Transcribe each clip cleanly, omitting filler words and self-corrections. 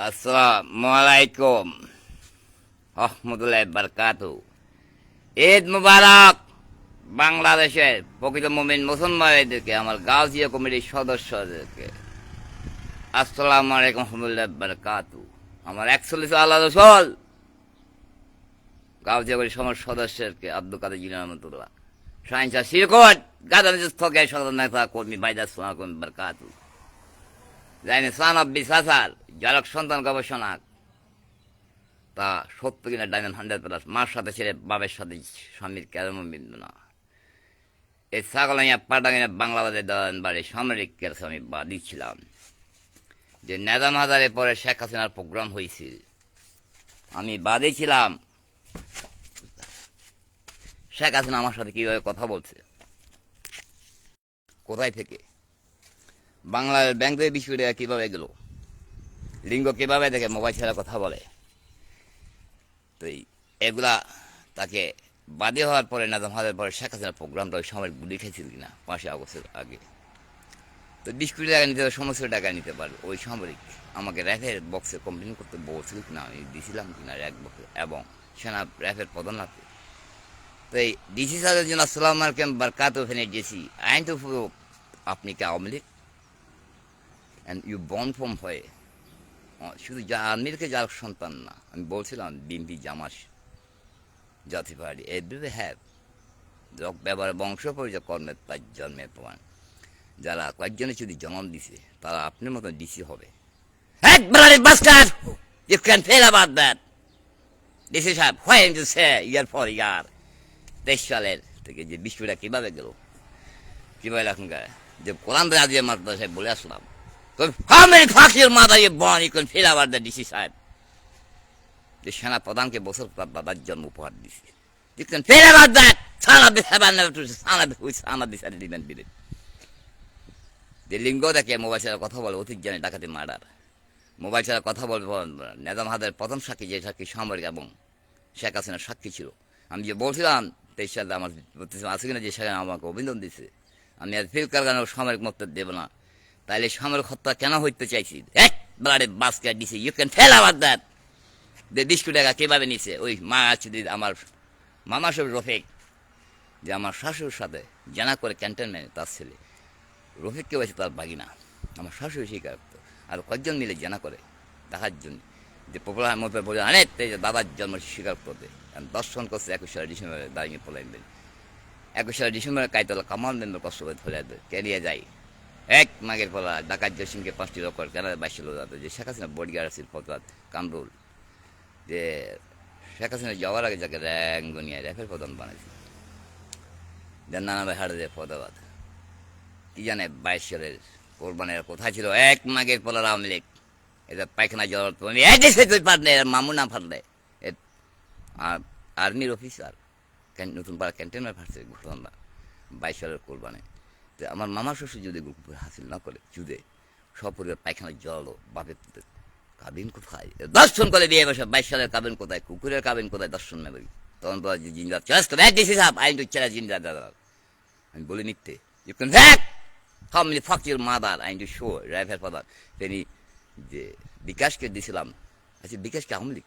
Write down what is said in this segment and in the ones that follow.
আসসালামু আলাইকুম রহমতুল্লাহ বারকাতু। ঈদ মুবারক বাংলাদেশের প্রকৃত মুমিন মুসলমানদেরকে, আমার গাউজিয়া কমিটির সদস্যদেরকে আসসালামু আলাইকুম রহমতুল্লাহ বারকাতু। আমার 41 আল্লাহ রসুল গাউজিয়া কমিটির সমস্ত সদস্যদেরকে আব্দুল কাদের জিলানী রহমতুল্লাহ সাইন্সা শিরকট গাদানিজ থেকে সদর নেতা কর্মী ভাইদাস সালাম বারকাতু। জানি সানাব বিশ্বাসার জালক সন্তান গবেষণা তা সত্য কিনা ডায়মন্ড 100+, মার সাথে ছেলে বাবের সাথে স্বামীর কেরম বিন্দু না। এই ছাগলাইয়া পাটাঙ্গিনা বাংলাদেশের দালান বাড়ি সামরিক কেলসে আমি বাদী ছিলাম যে নেজাম হাজারের পরে শেখ হাসিনার প্রোগ্রাম হয়েছিল। আমি বাদী ছিলাম শেখ হাসিনা আমার সাথে কীভাবে কথা বলছে, কোথায় থেকে, বাংলার ব্যাংক থেকে 20 কোটি টাকা কীভাবে গেল, লিঙ্গ কীভাবে দেখে মোবাইল ছাড়া কথা বলে। তো এগুলা তাকে বাদী হওয়ার পরে নাজাম হাজার পরে শেখ হাসিনার প্রোগ্রামটা ওই সময় গুলি খেয়েছিল কিনা 5 আগস্টের আগে। তো 20 কোটি টাকা নিতে সমস্ত টাকা নিতে পারবে ওই সামরিক আমাকে র্যাফের বক্সে কমপ্লেন করতে বলছিল কিনা, আমি দিয়েছিলাম কিনা র্যাক বক্সে এবং সেনা র্যাফের প্রধান হাতে। তো এই ডিসি সাহেবের জন্য আসসালাম আলাইকুম বারকাত ওখানে ডিসি আইন তো আপনি কি Awami League and you born from হয়ে শুধু আর্মিরকে যার সন্তান না, আমি বলছিলাম বিএনপি জামাস জাতীয় পার্টি এভরি হ্যাভ ব্যবহার বংশ পরিচয় কর্মের তার জন্মের প্রমাণ। যারা কয়েকজনে যদি জন্ম দিছে তারা আপনার মতো ডিসি হবে। You can feel about that. This is how why to say year for year 23 সালের থেকে যে 20 কোটি কীভাবে গেল, কীভাবে এখনকার যে কোরআন রাজিয়া মাদ্রাসা সাহেব বলে আসলাম how many fuck your mother you born you can feel about the DC সাহেব যে সেনা প্রধানকে বছর তার দাদার জন্ম উপহার দিছে। You can feel about that son of the heaven never to son of the which son of the sediment did it. যে লিঙ্গ দেখে মোবাইল ছাড়া কথা বলে অতীত জানে ডাকাতি মার্ডার, মোবাইল ছাড়া কথা বলবে নেজাম হাজার প্রথম সাক্ষী যে সাক্ষী সামরিক এবং শেখ হাসিনার সাক্ষী ছিল। আমি যে বলছিলাম 23 সালে আমার আছে কিনা যে সেখানে আমাকে অভিনন্দন দিছে, আমি আজ ফিল কারখানা সামরিক মত দেব না, তাইলে সামরিক হত্যা কেন হইতে চাইছি ব্লাডে বাস্কেট দিছে। ইউ ক্যান ফেল আবার দ্যাট যে 20 কোটি টাকা কীভাবে নিছে ওই মা আছে আমার মামা সব রফিক যে আমার শাশুড়ির সাথে জানা করে ক্যান্টনমেন্টে তার ছেলে রফিককে হয়েছে তার বাগিনা আমার শাশুড়ি স্বীকার করতো, আর কয়েকজন মিলে জানা করে দেখার জন্য যে পপুলার মতো বলে অনেক দাদার জন্ম স্বীকার করতে দর্শন করছে 21 সালে ডিসেম্বরে দাঁড়িয়ে ফলাই দেন। 21 সালে ডিসেম্বরে কাইতলা কামাল দেন কষ্ট করে ফেলে কেরিয়ে যায় এক মাগের ফলা ডাকাত জসিমকে 5টি রকর কেনারে 22 লোক যে শেখ হাসিনা বডিগার্ড আছে ফতোয়াত কামরুল যে শেখ হাসিনা যাওয়ার আগে যাকে র্যাঙ্গনিয়ায় র্যাফের প্রধান বানাইছে দেন নানাভাই হাড়ে দেয় ফতোয়াত কি জানে 22 সালের কোরবানের কোথায় ছিল এক মাগের পলার আওয়ামী লীগ এটা পায়খানা জল তুমি পারলে মামু না পারলে আর্মির অফিসার নতুন পাড়া ক্যান্টেনমেন্ট ফাটছে ঘটনা 22 সালের কোরবানে। তো আমার মামা শ্বশুর যদি গুপুর হাসিল না করে যুদে সপরিবার পায়খানার জল বাপের কাবিন কোথায় দর্শন করে দিয়ে বসে 22 সালের কাবিন কোথায় কুকুরের কাবিন কোথায় দর্শন নেবে তখন তো জিন্দার চয়েস করে দিছি সাহেব আইন তো ছেড়া জিন্দার দাদা আমি বলি মিথ্যে you can fuck how many fuck your mother আইন টু শো রাইফের ফাদার। তিনি যে বিকাশকে দিছিলাম আচ্ছা বিকাশকে আওয়ামী লীগ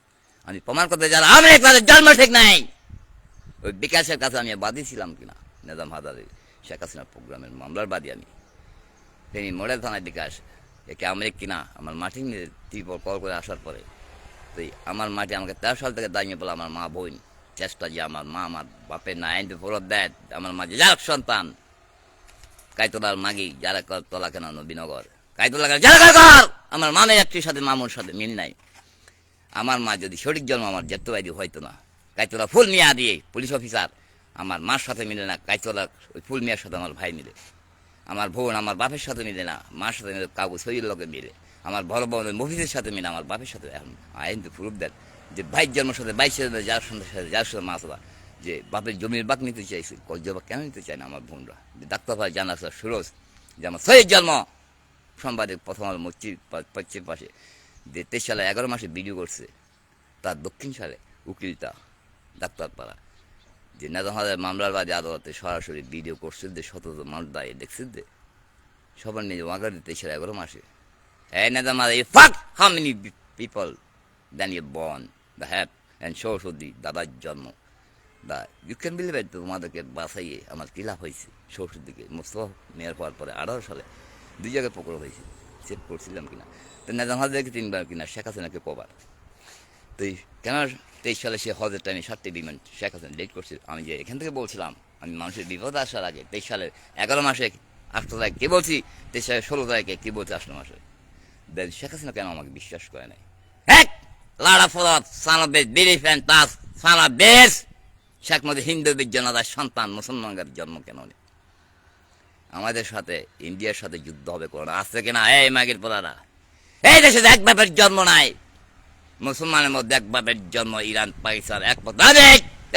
আমি প্রমাণ করতে যারা আওয়ামী লীগ তাদের জন্ম ঠিক নাই। ওই বিকাশের কাছে আমি বাদী ছিলাম কিনা নেজাম হাজারের শেখ হাসিনার প্রোগ্রামের মামলার বাদী আমি। তিনি মডেল থানায় বিকাশ একে আওয়ামী লীগ কিনা আমার মাটি নিয়ে ত্রিপল কল করে আসার পরে তো আমার মাটি আমাকে 13 সাল থেকে দাঁড়িয়ে বলে আমার মা বোন চেষ্টা যে আমার মা আমার বাপের না আইন ফেরত দেয় আমার মা যে যার সন্তান কাইতলার মাগি যারা তলা কেন নবীনগর কাইতলা যারা কর আমার মামের একটির সাথে মামুর সাথে মিল নাই। আমার মা যদি সঠিক জন্ম আমার জেত্তবাদী হয়তো না কাইতলা ফুল মিয়া দিয়ে পুলিশ অফিসার আমার মার সাথে মিলে না কাইতলা ওই ফুল মিয়ার সাথে আমার ভাই মিলে, আমার বোন আমার বাপের সাথে মিলে না মার সাথে মিলে কাগজ শরীর লোকে মিলে, আমার বড় বোন মফিসের সাথে মিলে আমার বাপের সাথে এখন আইন তো প্রুফ দেন যে ভাইয়ের জন্মের সাথে 22 সালে যার সন্তানের সাথে যার সাথে মাসলা যে বাপের জমির বাক নিতে চাইছে জবা কেন নিতে চায় না আমার বোনরা যে ডাক্তার ভাই জানা সুরজ যে আমার শহীদ জন্ম সম্বাদে প্রথম আলো পশ্চিম পাশে যে 23 সালে 11 মাসে ভিডিও করছে তার দক্ষিণ সালে উকিলটা ডাক্তারপাড়া যে নেজাম হাজার মামলার বাদে আদালতে সরাসরি ভিডিও করছে যে শত মানুষ দাঁড়িয়ে দেখছে যে সবার নিজে ওয়াগার 23 সালে 11 মাসে এই নেজাম হাজার ফাক how many people, then you're born, the hap, and Saraswati দাদার জন্ম দা ইউ ক্যান বিলিভ ইট। তোমাদেরকে বাসাইয়ে আমার কী লাভ হয়েছে সরস্বতীকে মোস্তফা মেয়র হওয়ার পরে 18 সালে 2 জায়গায় পকড় হয়েছে, চেক করছিলাম কিনা, তো নাজাম হাজারকে 3বার কিনা, শেখ হাসিনাকে কবার। তো কেন 23 সালে সে হজের টাইমে 7টি বিমান শেখ হাসিনা ডেট করছিল। আমি যে এখান থেকে বলছিলাম আমি মানুষের বিপদ আসার আগে 23 সালের 11 মাসে 8 তারিখ কী বলছি, 23 সালের 16 তারিখে কী বলছি 8 মাসে। দেন শেখ হাসিনা কেন আমাকে বিশ্বাস করে নাই? হ্যাঁ লাড়া ফলাত সালাবেশ বিড়ি ফ্যান তাস সালাবেশ শেখ মধ্যে হিন্দু বিজ্ঞানতার সন্তান মুসলমানদের জন্ম কেন নেই? আমাদের সাথে ইন্ডিয়ার সাথে যুদ্ধ হবে কোন আসছে কিনা? এই মাগের পোলারা, এই দেশে এক বাপের জন্ম নাই, মুসলমানের মধ্যে এক বাপের জন্ম, ইরান পাকিস্তান এক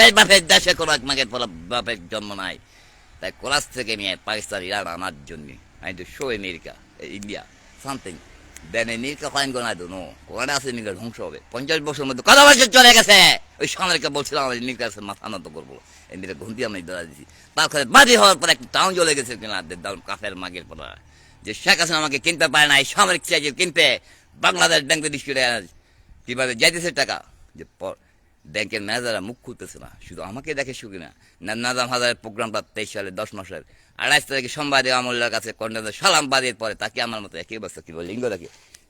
এই বাপের দেশে কোনো এক মাগের পোলা বাপের জন্ম নাই। তাই কোলাস থেকে নিয়ে পাকিস্তান ইরান আনার জন্য I to show America India something then America fine gonna দোনো ওখানে আছে আমেরিকা ধ্বংস হবে 50 বছরের মধ্যে। কত বছর চলে গেছে? ওই সামরিকা বলছিলাম আমি আমেরিকার কাছে মাথা নত করবো, আমেরিকা ঘুমতি আমি দাঁড়া দিচ্ছি। তারপরে বাদী হওয়ার পর একটা টাউন চলে গেছে কিনা দারুন কাফের মাগের পড়া যে শেখ হাসিনা আমাকে কিনতে পারে না, এই সামরিক চাইছে কিনতে বাংলাদেশ ব্যাংকে ডিস্ট্রিক্টে কীভাবে যাইতেছে টাকা, যে ব্যাংকের ম্যানেজাররা মুখ খুলতেছে না, শুধু আমাকে দেখে শুকি না। নাজাম হাজারের প্রোগ্রামটা 23 সালে 10 মাসের 28 তারিখে সম্বাদে আমল্লার কাছে কন্ডেন্সের সালাম বাদের পরে তাকে আমার মতো একই অবস্থা কি বলে লিঙ্গ দেখে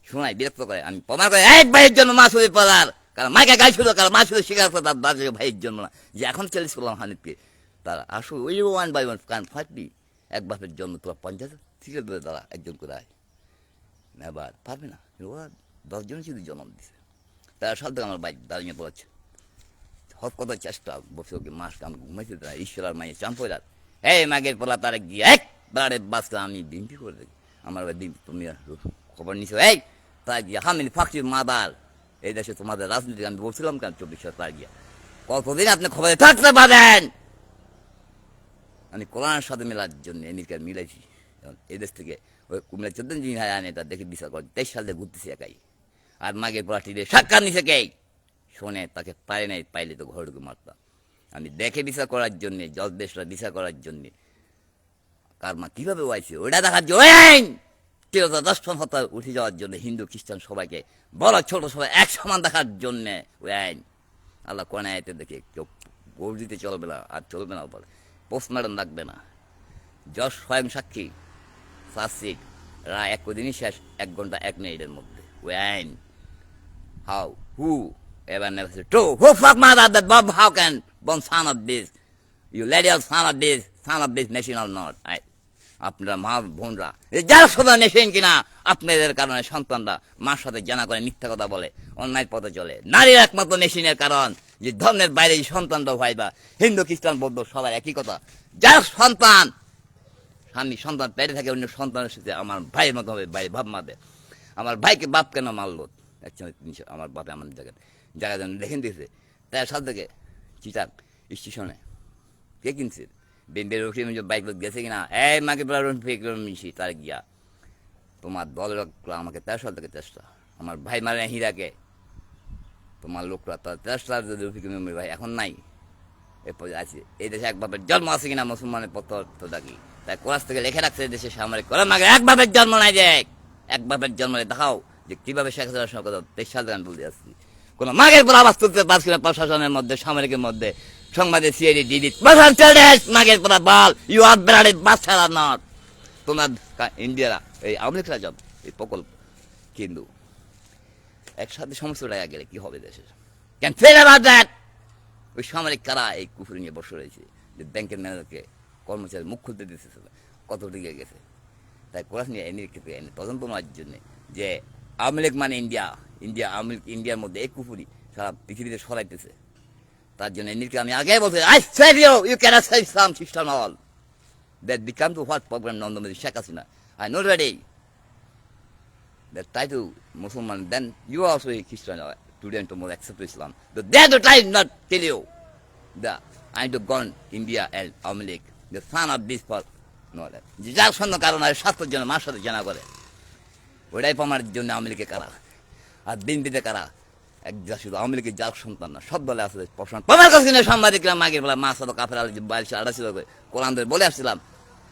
শোনায় বিরক্ত করে। আমি প্রমাণ করে এক ভাইয়ের জন্য মাসুদের পদার, কারণ মাকে গাই ছিল, কারণ মাসুদের শিকার করে তার দাদা ভাইয়ের জন্য না, যে এখন চ্যালেঞ্জ করলাম হানিফকে তার আসো ওই 1 by 1 কান ফাটবি এক বাপের জন্য তোরা 50 থেকে ধরে দাঁড়া একজন করে আয় নেবার পারবে না। ওরা 10 জন শুধু জন্ম দিছে, তারা সব থেকে আমার বাইক দাঁড়িয়ে পড়াচ্ছে হক কত চেষ্টা বসে ওকে মাস কাম ঘুমাইতে দেয় ঈশ্বর আর মাইয়ে চাম্পরাত এই মাগের পোলা তারা গিয়ে একবারে বাসটা আমি বিম্পি করে দেখি আমার তুমি খবর নিছো এই তার গিয়া হামিন ফাঁকটির মাদার এই দেশে তোমাদের রাজনীতি আমি বলছিলাম কেন 24 সাল তার গিয়া কতদিন আপনি খবরে থাকতে পারেন। আমি কোরআনের সাথে মেলার জন্য আমেরিকার মিলাইছি, এই দেশ থেকে ওই কুমিল্লা 14 দিন হয় আনে তার দেখে বিচার করে 23 সালে ঘুরতেছি একাই। আর মাগের পোলা টিরে সাক্ষাৎ নিছে কে শোনে তাকে পারে নাই, পাইলে তো ঘর ঢুকে মারতাম। আমি দেখে বিচার করার জন্যে জজ দেশটা বিচার করার জন্যে কার মা কীভাবে ওয়াইছে ওইটা দেখার জন্য 10 হত্যা উঠে যাওয়ার জন্য হিন্দু খ্রিস্টান সবাইকে বড় ছোট সবাই এক সমান দেখার জন্যে ওই আইন আল্লাহ কোন আইতে দেখে কেউ ভোট দিতে চলবে না আর চলবে না বলে পোস্টমার্টম লাগবে না, জজ স্বয়ং সাক্ষী চার্জশিট রায় 1 দিনই শেষ 1 ঘন্টা 1 মিনিটের মধ্যে ওই আইন। How who ever never said, true. Who fuck mother that Bob how can born son of this? You lady of son of this nation or not? আপনারা মা বোনরা যারা সদা নেশন কিনা আপনাদের কারণে সন্তানরা মার সাথে জানা করে মিথ্যা কথা বলে অন্যায় পথে চলে। নারীর একমাত্র নেশনের কারণ যে ধর্মের বাইরে সন্তানরা হয় বা হিন্দু খ্রিস্টান বৌদ্ধ সবার একই কথা, যার সন্তান স্বামী সন্তান পেটে থাকে অন্য সন্তানের সাথে আমার ভাইয়ের মতো হবে ভাই ভাব মারবে। আমার ভাইকে বাপ কেন মারলো একসময় আমার বাপে আমার জায়গা যেন দেখেন দিয়েছে তার সাথে থেকে চিটাক স্টেশনে কে কিনছে বেম্বের রুখে বাইক গেছে কিনা এই মাকে মিশি তার গিয়া তোমার দলের আমাকে 13 সাল থেকে চেষ্টা আমার ভাই মারে হীরাকে তোমার লোকরা তার চেষ্টা যদি রফিক ভাই এখন নাই এরপর আছে এই দেশে এক বাপের জন্ম আছে কিনা মুসলমানের পত্র তো ডাকি তাই কোরাস থেকে লিখে রাখছে দেশে সামরিক করে মাকে এক বাপের জন্ম নাই দেখ এক বাপের জন্ম দেখাও যে কিভাবে শেখ হাসিনার সঙ্গে 23 সাল থেকে বলতে আসছি কোন মাগের পর আওয়াজ তুলতে পারছি না প্রশাসনের মধ্যে সামরিকের মধ্যে সংবাদে সিআইডি ডিডি মাগের পর বল ইউ আর বেড়াড়ে বাচ্চা নট তোমার ইন্ডিয়ারা এই আমেরিকা জব এই প্রকল্প কিন্তু একসাথে সমস্ত টাকা গেলে কি হবে দেশের ক্যান ফেল অ্যাবাউট দ্যাট। ওই সামরিক কারা এই কুফুরি নিয়ে বসে রয়েছে যে ব্যাংকের ম্যানেজারকে কর্মচারী মুখ খুলতে দিতেছে কত দিকে গেছে। তাই কোরাস নিয়ে আমেরিকাকে এনে তদন্ত নেওয়ার জন্যে যে আওয়ামী লীগ মানে ইন্ডিয়া ইন্ডিয়া আওয়ামী লীগ ইন্ডিয়ার মধ্যে এই কুফুরি সারা পৃথিবীতে সরাইতেছে তার জন্য আমেরিকা আমি আগে বলছি I save you cannot save some Christian all that become to what program নন্দমতি Sheikh Hasina I know ready that try to মুসলমান দেন ইউ অলসো এ খ্রিস্টান today and tomorrow accept Islam. So they to try not kill you. I to gone India and Amalik, the son of this part. No, that. যার সন্ন্য কারণ আর স্বাস্থ্যের জন্য মার সাথে জানা করে ওটাই পামার জন্য আমেরিকা কারা আর বিনবিতে কারা একজা শুধু আমেরিকা যার সন্তান না সব দলে আসলে প্রশ্ন পামার কাছে সাংবাদিকরা মাগের বেলা মাছ হতো কাফের আলী 22 28 কোরআন বলে আসছিলাম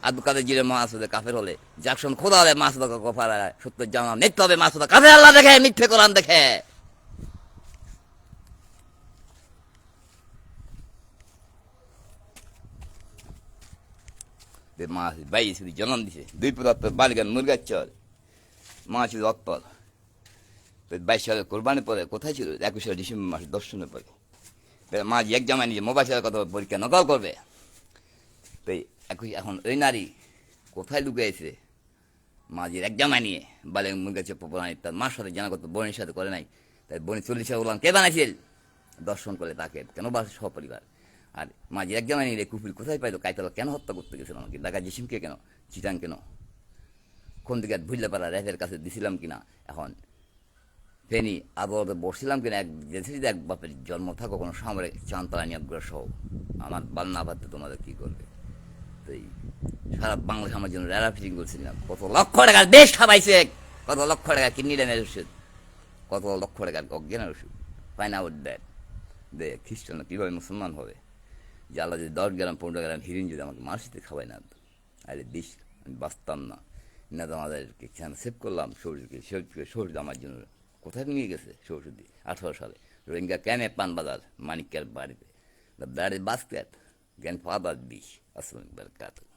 আব্দুল কাদের জিরে মাসুদে কাফের হলে যাকশন খোদা হবে মাসুদ কফার সত্য জামা মৃত্যু হবে মাসুদ কাফের আল্লাহ দেখে মিথ্যে কোরআন দেখে মা ভাই শুধু জন্ম দিছে 2 পদার্থ বালিগান মুরগার চল মা ছিল অত্তর 22 সালে কোরবানি পরে কোথায় ছিল 21 ডিসেম্বর মাসে দর্শনের পরে মা এক জামাই নিয়ে মোবাইল সাথে কথা পরীক্ষা নকল করবে তো এখন ওই নারী কোথায় লুকিয়েছে মাঝির এক জামাই নিয়ে বালে মুরগা চেপ বানাই তার মার সাথে জানা করতো বোনের সাথে করে নাই তাই বোনের 40 বললাম কে বানাইছিল দর্শন করে তাকে কেন বাসে সপরিবার আর মাঝির এক জামাই নিয়ে কুপিল কোথায় পাইতো কাইতলা কেন হত্যা করতে গেছিল আমাকে ঢাকা জিসিমকে কেন চিটাং কেন কোন দিকে ভুললে পারা র্যাফের কাছে দিছিলাম কিনা এখন ফেনি আদালতে বসছিলাম কিনা এক এক বাপের জন্ম থাকো কোনো সামরিক চান্তলা নিয়োগ সহ আমার বাল না পারতে তোমাদের কী করবে তো সারা বাংলাদেশ আমার জন্য রেলা ফিটিং করছিলাম কত লক্ষ টাকার দেশ খাবাইছে কত লক্ষ টাকা কিডনি ড্যামের ওষুধ কত লক্ষ টাকার অজ্ঞানের ওষুধ ফাইন আউট দ্যাট দে খ্রিস্টান কীভাবে মুসলমান হবে যে আল্লাহ যদি 10 গ্রাম 15 গ্রাম হিরিন যদি আমাকে মার্সিতে খাওয়াই না আরে বিষ আমি বাঁচতাম না না তো আমাদেরকে সেভ করলাম সৌরকে আমার জন্য কোথায় নিয়ে গেছে সৌরদি 18 সালে রোহিঙ্গা ক্যামে পানবাজার মানিকের বাড়িতে দ্য ব্যাড বাস্কেট গ্যান ফাদার বিষ আসসালামু আলাইকুম।